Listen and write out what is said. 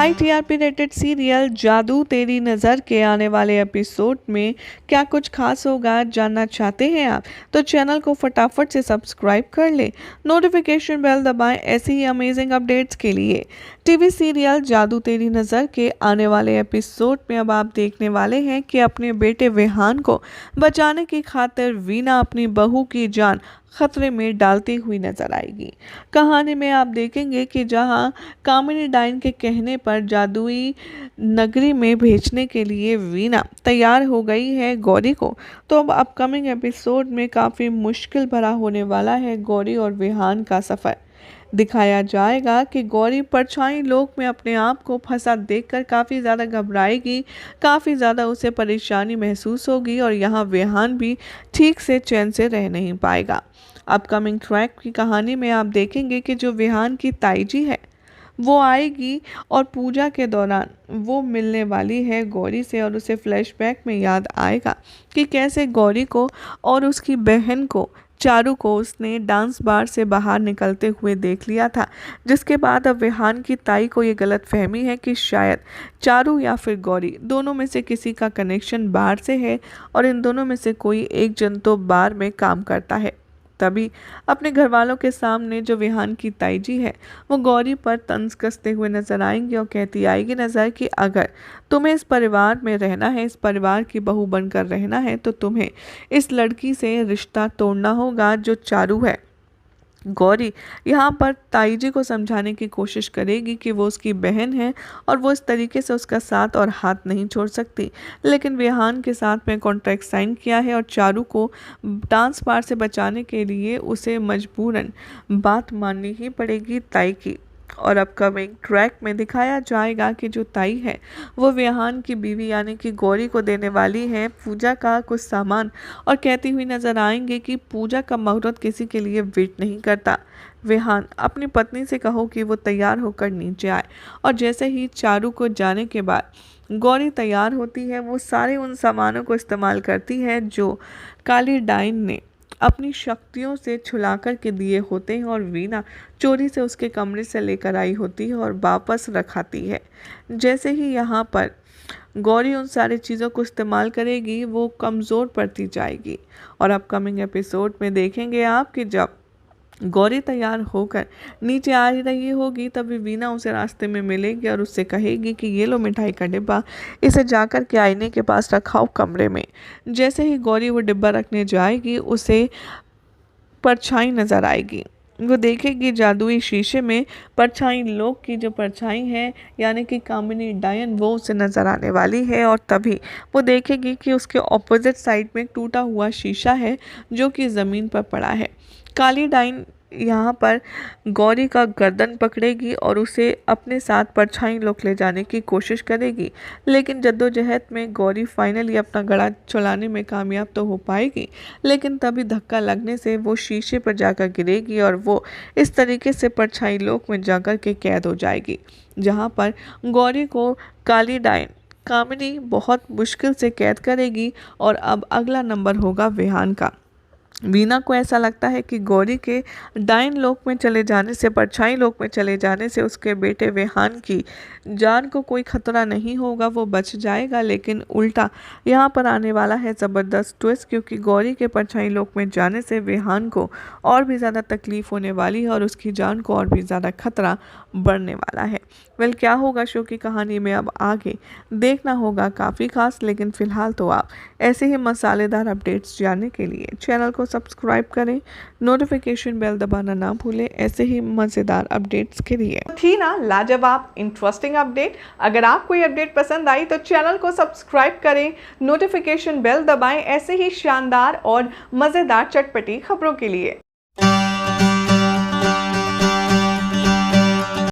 High TRP rated serial जादू तेरी नज़र के आने वाले एपिसोड में क्या कुछ खास होगा, जानना चाहते हैं आप तो चैनल को फटाफट से सब्सक्राइब कर ले, नोटिफिकेशन बेल दबाएं ऐसी ही अमेजिंग अपडेट्स के लिए। टीवी सीरियल जादू तेरी नज़र के आने वाले एपिसोड में अब आप देखने वाले हैं कि अपने बेटे विहान को बचाने की खातिर वीना अपनी बहू की जान खतरे में डालती हुई नजर आएगी। कहानी में आप देखेंगे कि जहां कामिनी डाइन के कहने पर जादुई नगरी में भेजने के लिए वीना तैयार हो गई है गौरी को, तो अब अपकमिंग एपिसोड में काफ़ी मुश्किल भरा होने वाला है गौरी और विहान का सफ़र। दिखाया जाएगा कि गौरी परछाई लोक में अपने आप को फंसा देखकर काफ़ी ज़्यादा घबराएगी, काफ़ी ज़्यादा उसे परेशानी महसूस होगी और यहाँ विहान भी ठीक से चैन से रह नहीं पाएगा। अपकमिंग ट्रैक की कहानी में आप देखेंगे कि जो विहान की ताईजी है वो आएगी और पूजा के दौरान वो मिलने वाली है गौरी से और उसे फ्लैशबैक में याद आएगा कि कैसे गौरी को और उसकी बहन को चारू को उसने डांस बार से बाहर निकलते हुए देख लिया था, जिसके बाद अब विहान की ताई को ये गलत फहमी है कि शायद चारू या फिर गौरी दोनों में से किसी का कनेक्शन बाहर से है और इन दोनों में से कोई एक जन तो बार में काम करता है। तभी अपने घर वालों के सामने जो विहान की ताईजी है वो गौरी पर तंज कसते हुए नजर आएंगी और कहती आएगी नजर कि अगर तुम्हें इस परिवार में रहना है, इस परिवार की बहू बनकर रहना है तो तुम्हें इस लड़की से रिश्ता तोड़ना होगा जो चारू है। गौरी यहाँ पर ताईजी को समझाने की कोशिश करेगी कि वो उसकी बहन है और वो इस तरीके से उसका साथ और हाथ नहीं छोड़ सकती, लेकिन विहान के साथ में कॉन्ट्रैक्ट साइन किया है और चारू को डांस बार से बचाने के लिए उसे मजबूरन बात माननी ही पड़ेगी ताई की। और अपकमिंग ट्रैक में दिखाया जाएगा कि जो ताई है वो विहान की बीवी यानी कि गौरी को देने वाली है पूजा का कुछ सामान और कहती हुई नजर आएंगे कि पूजा का मुहूर्त किसी के लिए वेट नहीं करता। विहान अपनी पत्नी से कहो कि वो तैयार होकर नीचे आए और जैसे ही चारू को जाने के बाद गौरी तैयार होती है वो सारे उन सामानों को इस्तेमाल करती है जो काली डाइन ने अपनी शक्तियों से छुला कर के दिए होते हैं और वीना चोरी से उसके कमरे से लेकर आई होती है और वापस रखाती है। जैसे ही यहाँ पर गौरी उन सारी चीज़ों को इस्तेमाल करेगी वो कमज़ोर पड़ती जाएगी और अपकमिंग एपिसोड में देखेंगे आप कि जब गौरी तैयार होकर नीचे आ रही होगी तभी वीना उसे रास्ते में मिलेगी और उससे कहेगी कि ये लो मिठाई का डिब्बा, इसे जाकर के आईने के पास रखाओ कमरे में। जैसे ही गौरी वो डिब्बा रखने जाएगी उसे परछाई नज़र आएगी, वो देखेगी जादुई शीशे में परछाई लोक की जो परछाई है यानी कि कामिनी डायन वो उसे नज़र आने वाली है और तभी वो देखेगी कि उसके ऑपोजिट साइड में एक टूटा हुआ शीशा है जो कि ज़मीन पर पड़ा है। काली डाइन यहाँ पर गौरी का गर्दन पकड़ेगी और उसे अपने साथ परछाई लोक ले जाने की कोशिश करेगी, लेकिन जद्दोजहद में गौरी फाइनली अपना गला छुड़ाने में कामयाब तो हो पाएगी, लेकिन तभी धक्का लगने से वो शीशे पर जाकर गिरेगी और वो इस तरीके से परछाई लोक में जाकर के कैद हो जाएगी, जहाँ पर गौरी को काली डाइन कामिनी बहुत मुश्किल से कैद करेगी। और अब अगला नंबर होगा विहान का। वीना को ऐसा लगता है कि गौरी के डाइन लोक में चले जाने से, परछाई लोक में चले जाने से उसके बेटे विहान की जान को कोई खतरा नहीं होगा, वो बच जाएगा, लेकिन उल्टा यहाँ पर आने वाला है ज़बरदस्त ट्विस्ट, क्योंकि गौरी के परछाई लोक में जाने से विहान को और भी ज़्यादा तकलीफ़ होने वाली है और उसकी जान को और भी ज़्यादा खतरा बढ़ने वाला है। वेल, क्या होगा शो की कहानी में अब आगे देखना होगा काफ़ी खास, लेकिन फ़िलहाल तो आप ऐसे ही मसालेदार अपडेट्स जानने के लिए चैनल को सब्सक्राइब करें, नोटिफिकेशन बेल दबाना ना भूलें ऐसे ही मज़ेदार अपडेट्स के लिए। थी ना लाजवाब इंटरेस्टिंग अपडेट। अगर आपको ये अपडेट पसंद आई तो चैनल को सब्सक्राइब करें, नोटिफिकेशन बेल दबाएं ऐसे ही शानदार और मज़ेदार चटपटी खबरों के लिए।